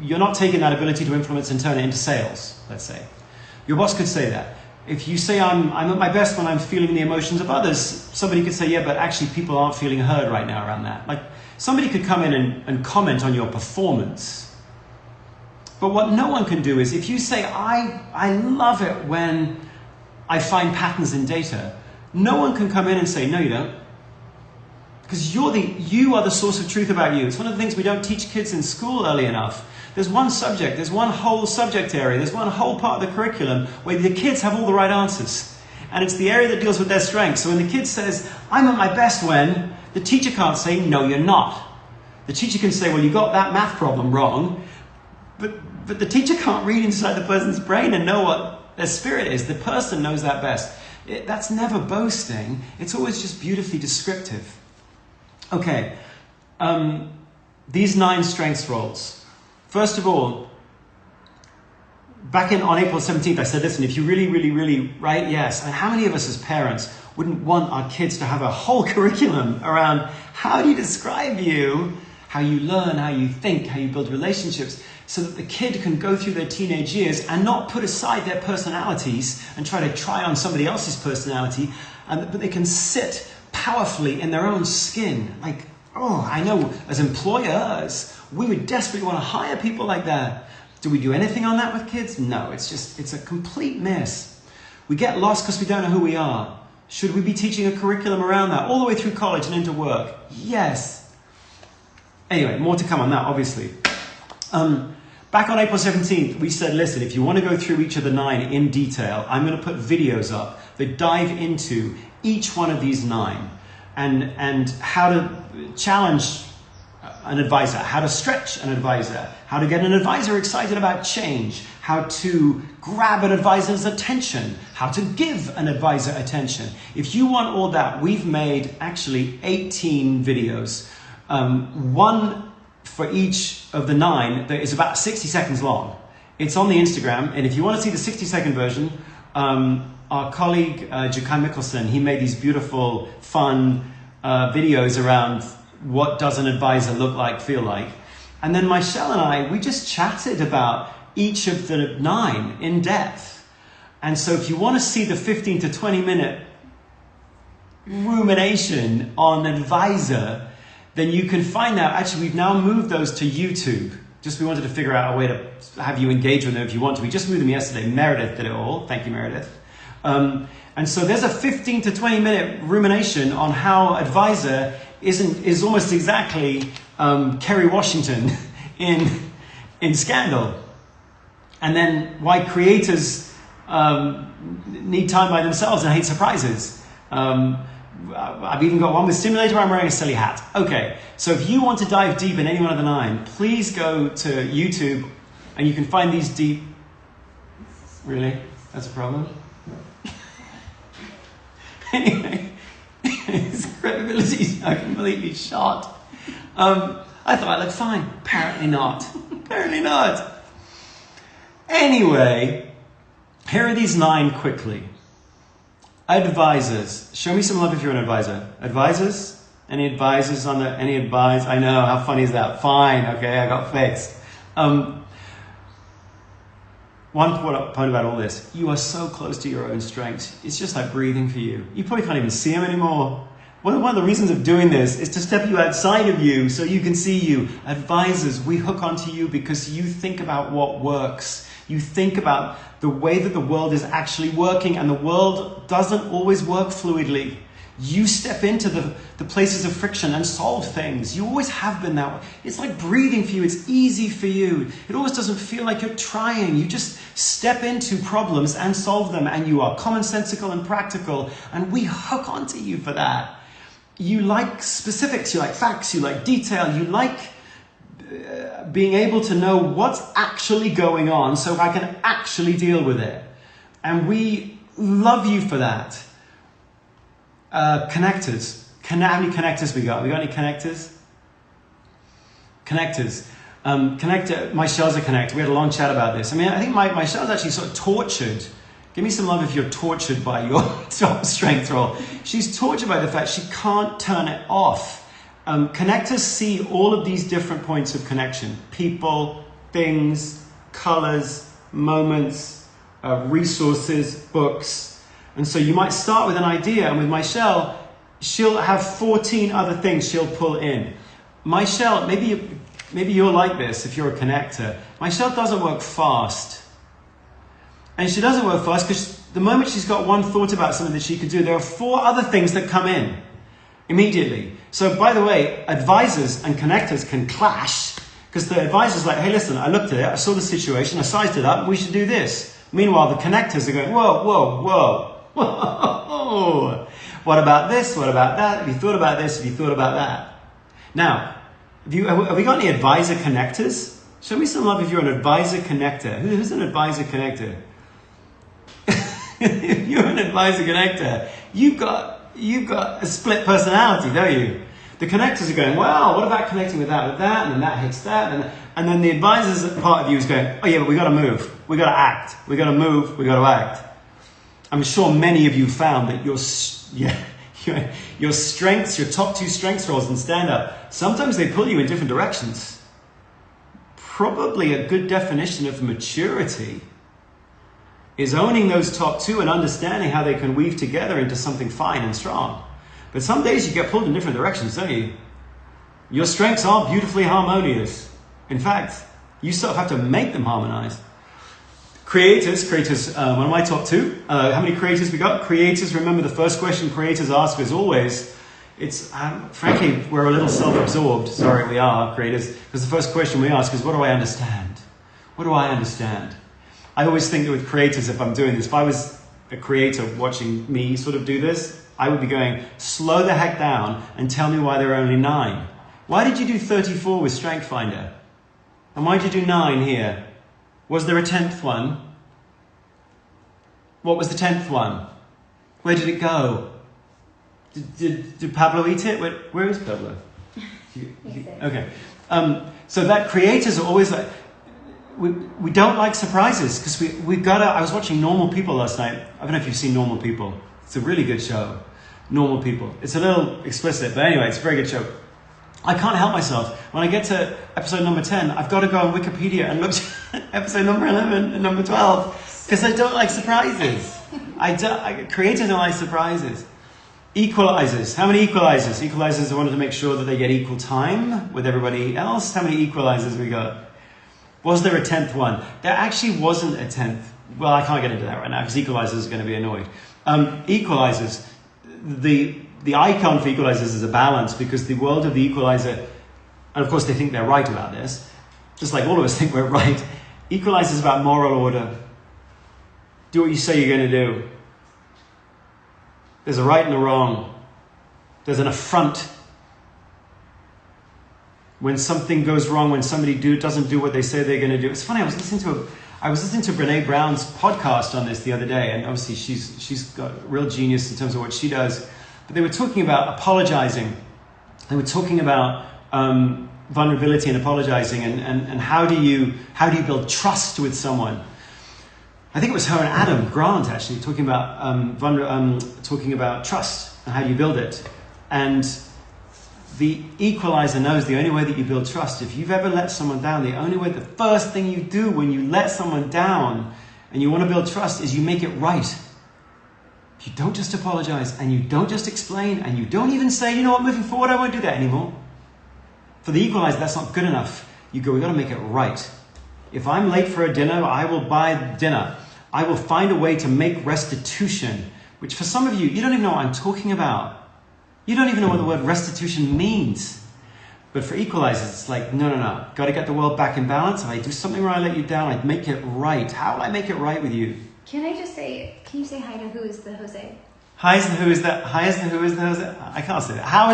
you're not taking that ability to influence and turn it into sales, let's say. Your boss could say that. If you say I'm at my best when I'm feeling the emotions of others, somebody could say, yeah, but actually people aren't feeling heard right now around that. Like, somebody could come in and comment on your performance. But what no one can do is, if you say, I love it when I find patterns in data, No one can come in and say, no, you don't. Because you are the source of truth about you. It's one of the things we don't teach kids in school early enough. There's one subject, there's one whole subject area, there's one whole part of the curriculum where the kids have all the right answers. And it's the area that deals with their strengths. So when the kid says, I'm at my best when, the teacher can't say, no, you're not. The teacher can say, well, you got that math problem wrong. But the teacher can't read inside the person's brain and know what their spirit is. The person knows that best. That's never boasting. It's always just beautifully descriptive. Okay, these 9 strengths roles. First of all, back on April 17th, I said, listen, if you really write yes, and how many of us as parents wouldn't want our kids to have a whole curriculum around how do you describe you, how you learn, how you think, how you build relationships, so that the kid can go through their teenage years and not put aside their personalities and try on somebody else's personality, but they can sit powerfully in their own skin. Like, oh, I know as employers, we would desperately want to hire people like that. Do we do anything on that with kids? No, it's a complete miss. We get lost because we don't know who we are. Should we be teaching a curriculum around that all the way through college and into work? Yes. Anyway, more to come on that, obviously. Back on April 17th, we said, listen, if you want to go through each of the 9 in detail, I'm going to put videos up that dive into each one of these 9 and how to challenge an advisor, how to stretch an advisor, how to get an advisor excited about change, how to grab an advisor's attention, how to give an advisor attention. If you want all that, we've made actually 18 videos, one for each of the 9 that is about 60 seconds long. It's on the Instagram, and if you want to see the 60-second version, our colleague Jakai Mikkelsen, he made these beautiful, fun videos around what does an advisor look like, feel like. And then Michelle and I, we just chatted about each of the 9 in depth. And so if you want to see the 15 to 20 minute rumination on advisor, then you can find that. Actually, we've now moved those to YouTube. Just we wanted to figure out a way to have you engage with them if you want to. We just moved them yesterday. Meredith did it all. Thank you, Meredith. And so there's a 15 to 20 minute rumination on how advisor is almost exactly Kerry Washington in Scandal. And then why creators need time by themselves and hate surprises. I've even got one with Stimulator. I'm wearing a silly hat. Okay, so if you want to dive deep in any one of the 9, please go to YouTube and you can find these deep... Really? That's a problem? Anyway, his credibility's now completely shot. I thought I looked fine. Apparently not. Apparently not. Anyway, here are these 9 quickly. Advisors. Show me some love if you're an advisor. Advisors? Any advisors on the... Any advice? I know, how funny is that? Fine, okay, I got fixed. One point about all this. You are so close to your own strengths. It's just like breathing for you. You probably can't even see them anymore. One of the reasons of doing this is to step you outside of you so you can see you. Advisors, we hook onto you because you think about what works. You think about the way that the world is actually working, and the world doesn't always work fluidly. You step into the places of friction and solve things. You always have been that way. It's like breathing for you. It's easy for you. It always doesn't feel like you're trying. You just step into problems and solve them, and you are commonsensical and practical, and we hook onto you for that. You like specifics, you like facts, you like detail, you like being able to know what's actually going on so I can actually deal with it. And we love you for that. Connectors. How many connectors we got? We got any connectors? Connectors. Michelle's a connector. We had a long chat about this. I mean, I think Michelle's actually sort of tortured. Give me some love if you're tortured by your top strength role. She's tortured by the fact she can't turn it off. Connectors see all of these different points of connection. People, things, colors, moments, resources, books. And so you might start with an idea, and with Michelle, she'll have 14 other things she'll pull in. Michelle, maybe you're like this if you're a connector. Michelle doesn't work fast. And she doesn't work fast because the moment she's got one thought about something that she could do, there are 4 other things that come in immediately. So by the way, advisors and connectors can clash, because the advisor's like, hey, listen, I looked at it, I saw the situation, I sized it up, we should do this. Meanwhile, the connectors are going, whoa, whoa, whoa, whoa. What about this? What about that? Have you thought about this? Have you thought about that? Now, have we got any advisor connectors? Show me some love if you're an advisor connector. Who's an advisor connector? If you're an advisor connector, you've got a split personality, don't you? The connectors are going, well, what about connecting with that, and then that hits that, and then the advisor's part of you is going, oh yeah, but we got to move, we got to act, we got to move, we got to act. I'm sure many of you found that your strengths, your top 2 strengths roles in StandOut, sometimes they pull you in different directions. Probably a good definition of maturity is owning those top 2 and understanding how they can weave together into something fine and strong. But some days you get pulled in different directions, don't you? Your strengths are beautifully harmonious. In fact, you sort of have to make them harmonize. Creators, one of my top 2. How many creators we got? Creators, remember the first question creators ask is always, frankly, we're a little self-absorbed. Sorry, we are, creators. Because the first question we ask is, what do I understand? What do I understand? I always think that with creators, if I'm doing this, if I was a creator watching me sort of do this, I would be going, slow the heck down and tell me why there are only 9. Why did you do 34 with StrengthsFinder? And why did you do 9 here? Was there a 10th one? What was the 10th one? Where did it go? Did Pablo eat it? Where is Pablo? Okay. So that creators are always like, we don't like surprises, because we've got to, I was watching Normal People last night. I don't know if you've seen Normal People. It's a really good show. Normal People. It's a little explicit, but anyway, it's a very good show. I can't help myself. When I get to episode number 10, I've got to go on Wikipedia and look at episode number 11 and number 12, because I don't like surprises. Creators don't like surprises. Equalizers. How many equalizers? Equalizers, I wanted to make sure that they get equal time with everybody else. How many equalizers we got? Was there a 10th one? There actually wasn't a 10th. Well, I can't get into that right now, because equalizers are going to be annoyed. Equalizers. The icon for equalizers is a balance, because the world of the equalizer, and of course they think they're right about this, just like all of us think we're right. Equalizer is about moral order. Do what you say you're going to do. There's a right and a wrong. There's an affront. When something goes wrong, when somebody doesn't do what they say they're going to do. It's funny, I was listening to Brene Brown's podcast on this the other day, and obviously she's got real genius in terms of what she does. But they were talking about apologizing. They were talking about vulnerability and apologizing, and how do you build trust with someone. I think it was her and Adam Grant actually talking about trust and how do you build it. And the equalizer knows the only way that you build trust, if you've ever let someone down, the first thing you do when you let someone down and you want to build trust is you make it right. You don't just apologize, and you don't just explain, and you don't even say, you know what, moving forward, I won't do that anymore. For the equalizer, that's not good enough. You go, we've got to make it right. If I'm late for a dinner, I will buy dinner. I will find a way to make restitution, which for some of you, you don't even know what I'm talking about. You don't even know what the word restitution means. But for equalizers, it's like, no. Got to get the world back in balance. If I do something where I let you down, I'd make it right. How will I make it right with you? Can you say hi to who is the Jose? Hi is the who is the Jose? I can't say that. Hi,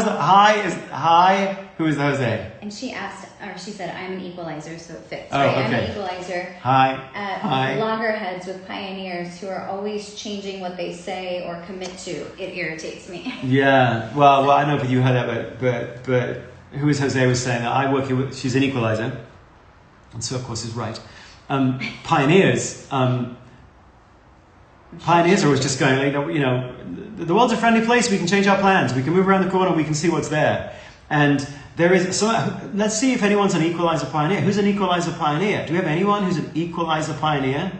who is the Jose? And she said, I'm an equalizer, so it fits. Oh, right? okay. I'm an equalizer. Hi. Loggerheads with pioneers who are always changing what they say or commit to. It irritates me. Yeah, well, I know, but you heard that, but who is Jose was saying that I work with, she's an equalizer, and so of course is right. Pioneers are always just going, the world's a friendly place, we can change our plans, we can move around the corner, we can see what's there. And there is, let's see if anyone's an equalizer pioneer. Who's an equalizer pioneer? Do we have anyone who's an equalizer pioneer?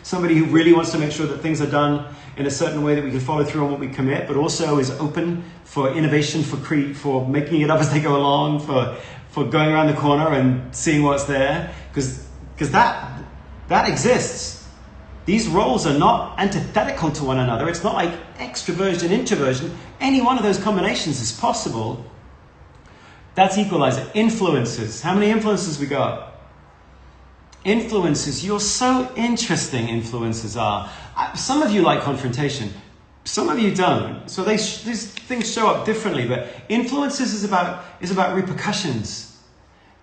Somebody who really wants to make sure that things are done in a certain way that we can follow through on what we commit, but also is open for innovation, for making it up as they go along, for going around the corner and seeing what's there, because that exists. These roles are not antithetical to one another. It's not like extroversion, introversion. Any one of those combinations is possible. That's Equalizer. Influences. How many influences we got? Influences. You're so interesting, influences are. Some of you like confrontation. Some of you don't. So these things show up differently. But influences is about repercussions.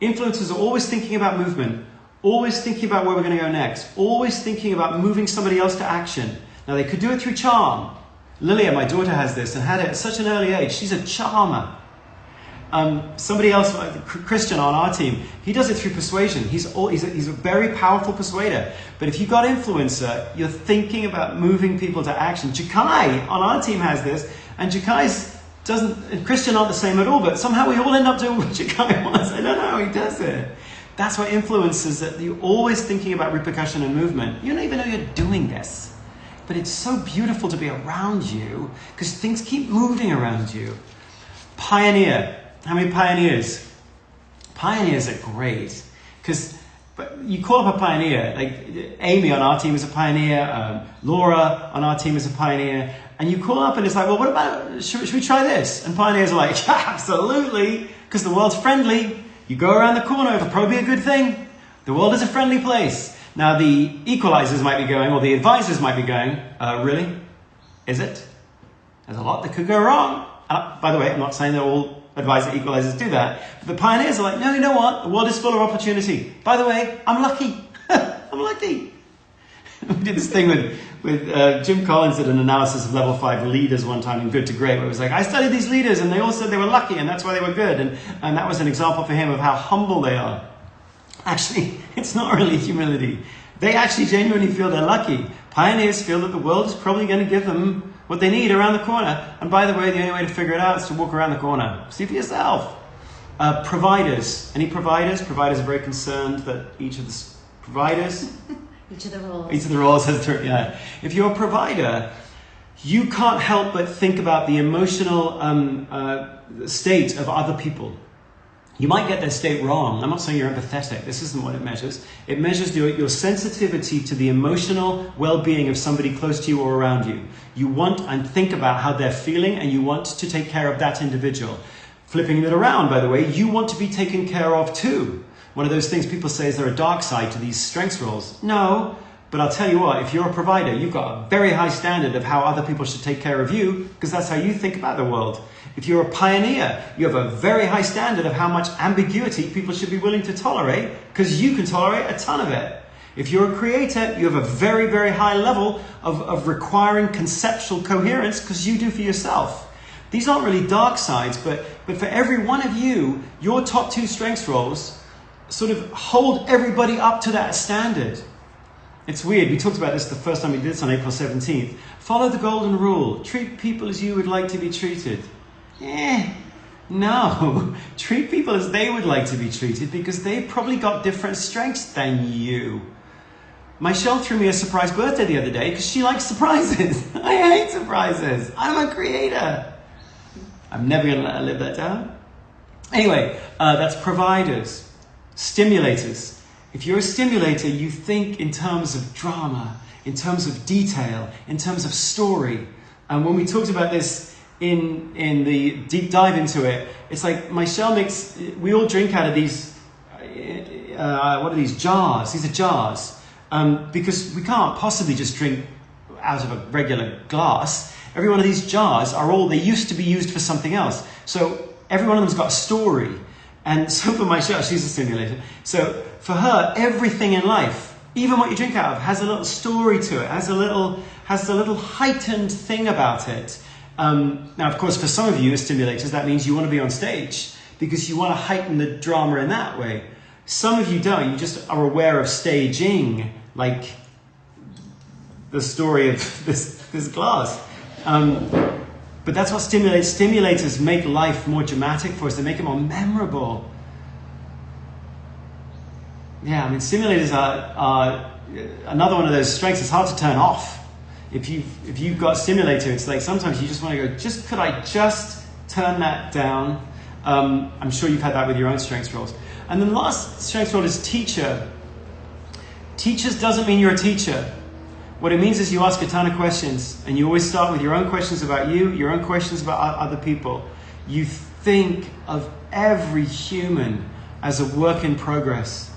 Influencers are always thinking about movement. Always thinking about where we're going to go next. Always thinking about moving somebody else to action. Now, they could do it through charm. Lilia, my daughter, has this and had it at such an early age. She's a charmer. Somebody else, Christian on our team, he does it through persuasion. He's a very powerful persuader. But if you've got influencer, you're thinking about moving people to action. Jakai on our team has this, and Jakai's and Christian aren't the same at all, but somehow we all end up doing what Jakai wants. I don't know how he does it. That's what influences, that you're always thinking about repercussion and movement. You don't even know you're doing this. But it's so beautiful to be around you because things keep moving around you. Pioneer. How many pioneers? Pioneers are great because you call up a pioneer. Like Amy on our team is a pioneer. Laura on our team is a pioneer. And you call up and it's like, well, what about, should we try this? And pioneers are like, yeah, absolutely, because the world's friendly. You go around the corner, it'll probably be a good thing. The world is a friendly place. Now the equalizers might be going, or the advisors might be going, really? Is it? There's a lot that could go wrong. By the way, I'm not saying that all advisor equalizers do that. But the pioneers are like, no, you know what? The world is full of opportunity. By the way, I'm lucky. I'm lucky. We did this thing with Jim Collins did an analysis of level 5 leaders one time in Good to Great, where it was like, I studied these leaders and they all said they were lucky and that's why they were good. And that was an example for him of how humble they are. Actually, it's not really humility. They actually genuinely feel they're lucky. Pioneers feel that the world is probably going to give them what they need around the corner. And by the way, the only way to figure it out is to walk around the corner. See for yourself. Providers. Any providers? Providers are very concerned that each of the providers... Each of the roles. Each of the roles has three, yeah. If you're a provider, you can't help but think about the emotional state of other people. You might get their state wrong. I'm not saying you're empathetic. This isn't what it measures. It measures your sensitivity to the emotional well-being of somebody close to you or around you. You want and think about how they're feeling, and you want to take care of that individual. Flipping it around, by the way, you want to be taken care of too. One of those things people say is there a dark side to these strengths roles. No, but I'll tell you what, if you're a provider, you've got a very high standard of how other people should take care of you, because that's how you think about the world. If you're a pioneer, you have a very high standard of how much ambiguity people should be willing to tolerate, because you can tolerate a ton of it. If you're a creator, you have a very, very high level of requiring conceptual coherence, because you do for yourself. These aren't really dark sides, but for every one of you, your top 2 strengths roles sort of hold everybody up to that standard. It's weird. We talked about this the first time we did this on April 17th. Follow the golden rule. Treat people as you would like to be treated. No. Treat people as they would like to be treated because they've probably got different strengths than you. Michelle threw me a surprise birthday the other day because she likes surprises. I hate surprises. I'm a creator. I'm never going to let her live that down. Anyway, that's providers. Stimulators. If you're a stimulator, you think in terms of drama, in terms of detail, in terms of story. And when we talked about this in the deep dive into it, it's like Michelle we all drink out of these, what are these, jars? These are jars. Because we can't possibly just drink out of a regular glass. Every one of these jars they used to be used for something else. So every one of them's got a story. And so for Michelle, she's a stimulator. So for her, everything in life, even what you drink out of, has a little story to it, has a little heightened thing about it. Now, of course, for some of you as stimulators, that means you want to be on stage because you want to heighten the drama in that way. Some of you don't. You just are aware of staging, like the story of this glass. But that's what stimulators make life more dramatic for us. They make it more memorable. Yeah, I mean, stimulators are another one of those strengths. It's hard to turn off. If you've got a stimulator, it's like sometimes you just want to go, could I just turn that down? I'm sure you've had that with your own strengths roles. And then the last strengths role is teacher. Teachers doesn't mean you're a teacher. What it means is you ask a ton of questions, and you always start with your own questions about you, your own questions about other people. You think of every human as a work in progress.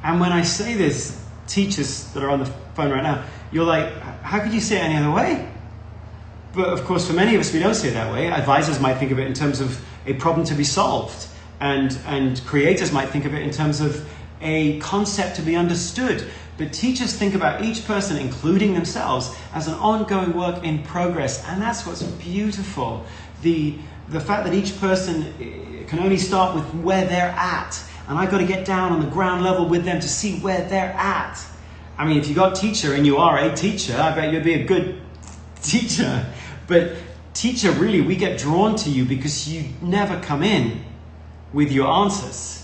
And when I say this, teachers that are on the phone right now, you're like, how could you say it any other way? But of course, for many of us, we don't see it that way. Advisors might think of it in terms of a problem to be solved. And creators might think of it in terms of a concept to be understood. But teachers think about each person, including themselves, as an ongoing work in progress. And that's what's beautiful. The fact that each person can only start with where they're at. And I've got to get down on the ground level with them to see where they're at. I mean, if you got teacher and you are a teacher, I bet you'd be a good teacher. But teacher, really, we get drawn to you because you never come in with your answers.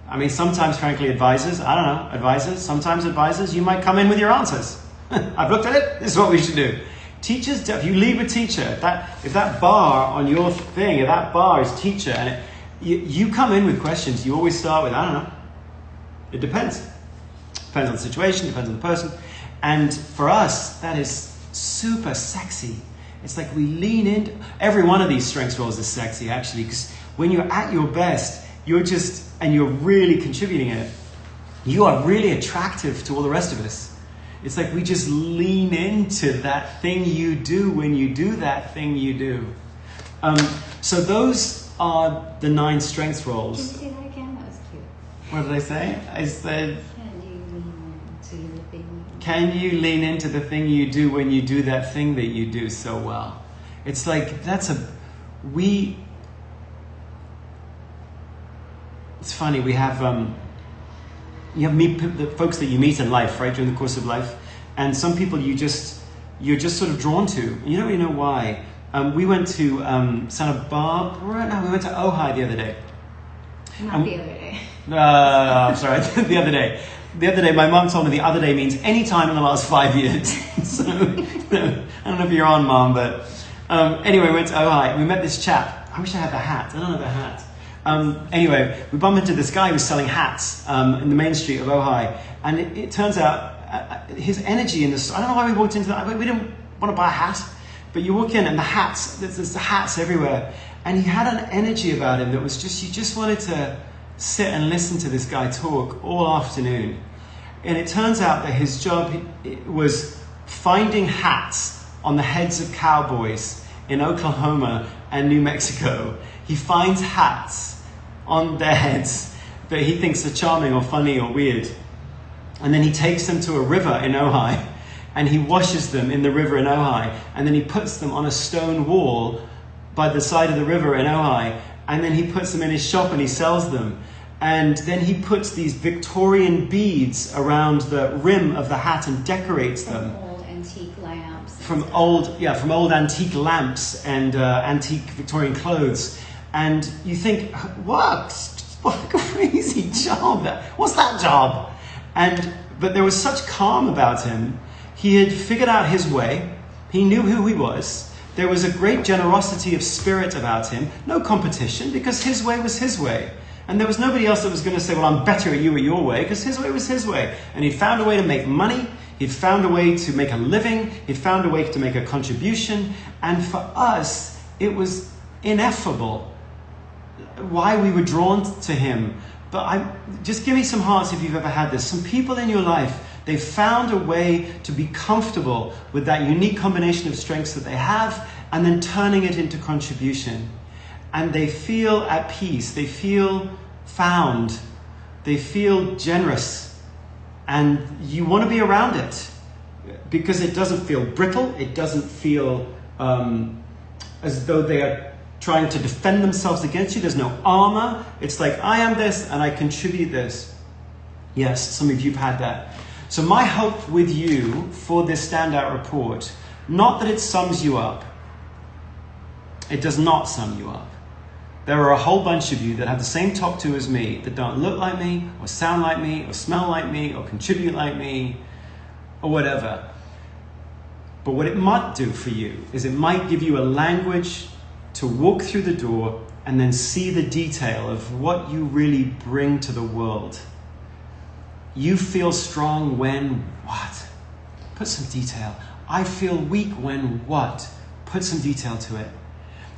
I mean, sometimes, frankly, sometimes advisors, you might come in with your answers. I've looked at it, this is what we should do. Teachers, if you leave a teacher, if that bar on your thing, if that bar is teacher, and you come in with questions, you always start with, I don't know. It depends. Depends on the situation, depends on the person. And for us, that is super sexy. It's like we lean into, every one of these strengths roles is sexy, actually, because when you're at your best, you're really contributing it, you are really attractive to all the rest of us. It's like we just lean into that thing you do when you do that thing you do. So those are the 9 strengths roles. Can you say that again? That was cute. What did I say? I said, can you lean into the thing you do? can you lean into the thing you do when you do that thing that you do so well? It's like, it's funny, we have, you have the folks that you meet in life, right, during the course of life, and some people you're just sort of drawn to. You don't really know why. We went to Santa Barbara, no, we went to Ojai the other day. Not the other day. I'm sorry, the other day. The other day, my mom told me the other day means any time in the last 5 years. So, I don't know if you're on, Mom, but anyway, we went to Ojai. We met this chap. I wish I had the hat. I don't have the hat. Anyway, we bumped into this guy who was selling hats in the main street of Ojai. And it turns out his energy in this, I don't know why we walked into that. We didn't want to buy a hat. But you walk in and the hats, there's the hats everywhere. And he had an energy about him that was just, you just wanted to sit and listen to this guy talk all afternoon. And it turns out that his job was finding hats on the heads of cowboys in Oklahoma and New Mexico. He finds hats on their heads that he thinks are charming or funny or weird. And then he takes them to a river in Ojai and he washes them in the river in Ojai. And then he puts them on a stone wall by the side of the river in Ojai. And then he puts them in his shop and he sells them. And then he puts these Victorian beads around the rim of the hat and decorates them. From old antique lamps. From old antique lamps and antique Victorian clothes. And you think, what a crazy job. What's that job? But there was such calm about him. He had figured out his way. He knew who he was. There was a great generosity of spirit about him. No competition, because his way was his way. And there was nobody else that was going to say, well, I'm better at you at your way, because his way was his way. And he'd found a way to make money. He'd found a way to make a living. He'd found a way to make a contribution. And for us, it was ineffable why we were drawn to him. But just give me some hearts if you've ever had this. Some people in your life, they found a way to be comfortable with that unique combination of strengths that they have and then turning it into contribution. And they feel at peace, they feel found, they feel generous, and you want to be around it because it doesn't feel brittle, it doesn't feel as though they are trying to defend themselves against you. There's no armor. It's like, I am this and I contribute this. Yes, some of you have had that. So my hope with you for this standout report, not that it sums you up. It does not sum you up. There are a whole bunch of you that have the same top 2 as me, that don't look like me, or sound like me, or smell like me, or contribute like me, or whatever. But what it might do for you is it might give you a language to walk through the door and then see the detail of what you really bring to the world. You feel strong when what? Put some detail. I feel weak when what? Put some detail to it.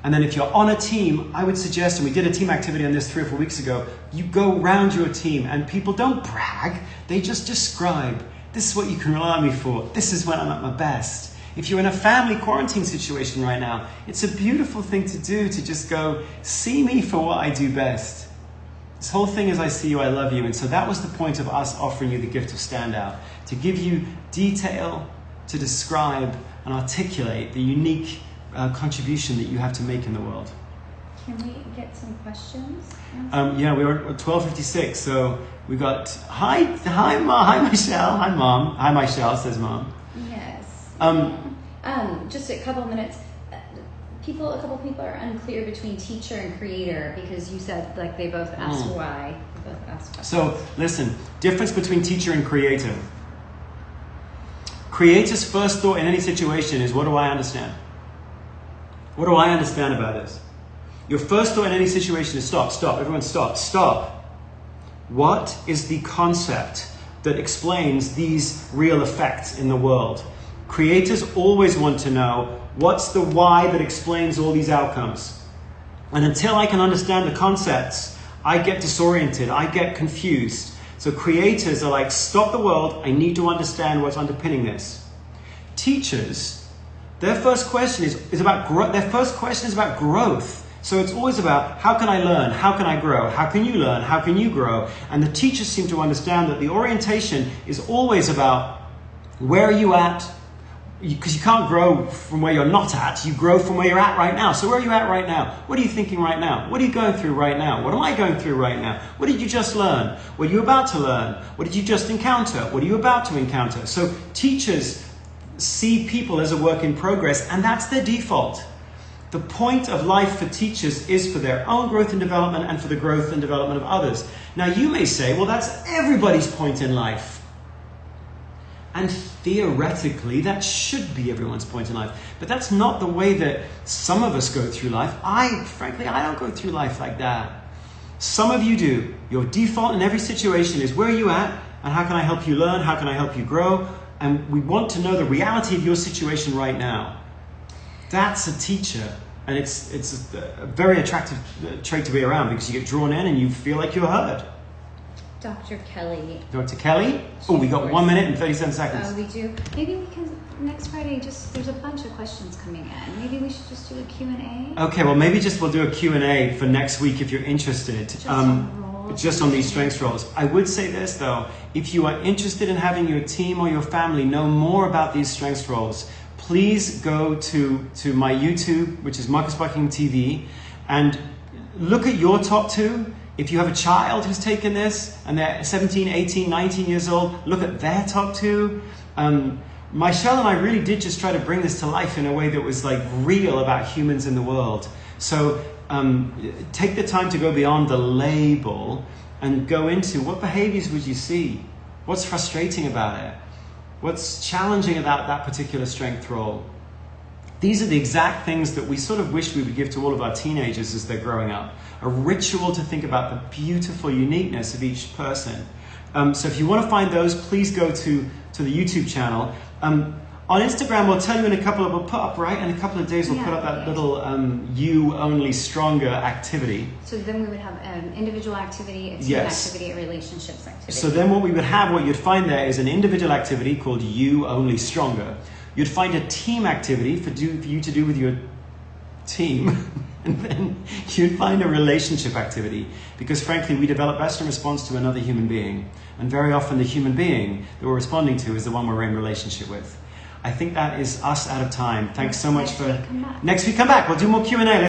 And then if you're on a team, I would suggest, and we did a team activity on this 3 or 4 weeks ago, you go round your team and people don't brag, they just describe, this is what you can rely on me for, this is when I'm at my best. If you're in a family quarantine situation right now, it's a beautiful thing to do, to just go, see me for what I do best. This whole thing is I see you, I love you. And so that was the point of us offering you the gift of StandOut, to give you detail, to describe and articulate the unique contribution that you have to make in the world. Can we get some questions? Yeah, we were at 12:56, so we got hi Michelle, hi Mom, hi Michelle says Mom. Yes. Just a couple minutes. A couple people are unclear between teacher and creator, because you said like they both asked why. They both asked questions. So listen, difference between teacher and creator. Creator's first thought in any situation is, what do I understand? What do I understand about this? Your first thought in any situation is stop, everyone stop. What is the concept that explains these real effects in the world? Creators always want to know, what's the why that explains all these outcomes? And until I can understand the concepts, I get disoriented, I get confused. So creators are like, stop the world, I need to understand what's underpinning this. Teachers, their first question is about growth. Their first question is about growth. So it's always about, how can I learn? How can I grow? How can you learn? How can you grow? And the teachers seem to understand that the orientation is always about, where are you at? Because you can't grow from where you're not at, you grow from where you're at right now. So where are you at right now? What are you thinking right now? What are you going through right now? What am I going through right now? What did you just learn? What are you about to learn? What did you just encounter? What are you about to encounter? So teachers see people as a work in progress, and that's their default. The point of life for teachers is for their own growth and development and for the growth and development of others. Now you may say, well, that's everybody's point in life. And theoretically, that should be everyone's point in life. But that's not the way that some of us go through life. Frankly, I don't go through life like that. Some of you do. Your default in every situation is, where are you at? And how can I help you learn? How can I help you grow? And we want to know the reality of your situation right now. That's a teacher. And it's a very attractive trait to be around, because you get drawn in and you feel like you're heard. Dr. Kelly. Dr. Kelly? Oh, we got 1 minute and 37 seconds. Oh, we do. Maybe we can, next Friday, there's a bunch of questions coming in. Maybe we should just do a Q&A? Okay, well, maybe we'll do a Q&A for next week if you're interested. Just on these strengths roles. I would say this though, if you are interested in having your team or your family know more about these strengths roles, please go to my YouTube, which is Marcus Buckingham TV, and look at your top 2. If you have a child who's taken this and they're 17, 18, 19 years old, look at their top 2. Michelle and I really did just try to bring this to life in a way that was like real about humans in the world. So take the time to go beyond the label and go into, what behaviors would you see? What's frustrating about it? What's challenging about that particular strength role? These are the exact things that we sort of wish we would give to all of our teenagers as they're growing up. A ritual to think about the beautiful uniqueness of each person. So if you want to find those, please go to the YouTube channel. On Instagram, we'll tell you we'll put up, right? In a couple of days, we'll put up that little you only stronger activity. So then we would have an individual activity, a team activity, a relationships activity. So then what you'd find there is an individual activity called you only stronger. You'd find a team activity for you to do with your team. And then you'd find a relationship activity. Because frankly, we develop best in response to another human being. And very often the human being that we're responding to is the one we're in relationship with. I think that is us out of time. Thanks so much for... Next week, come back. We'll do more Q&A.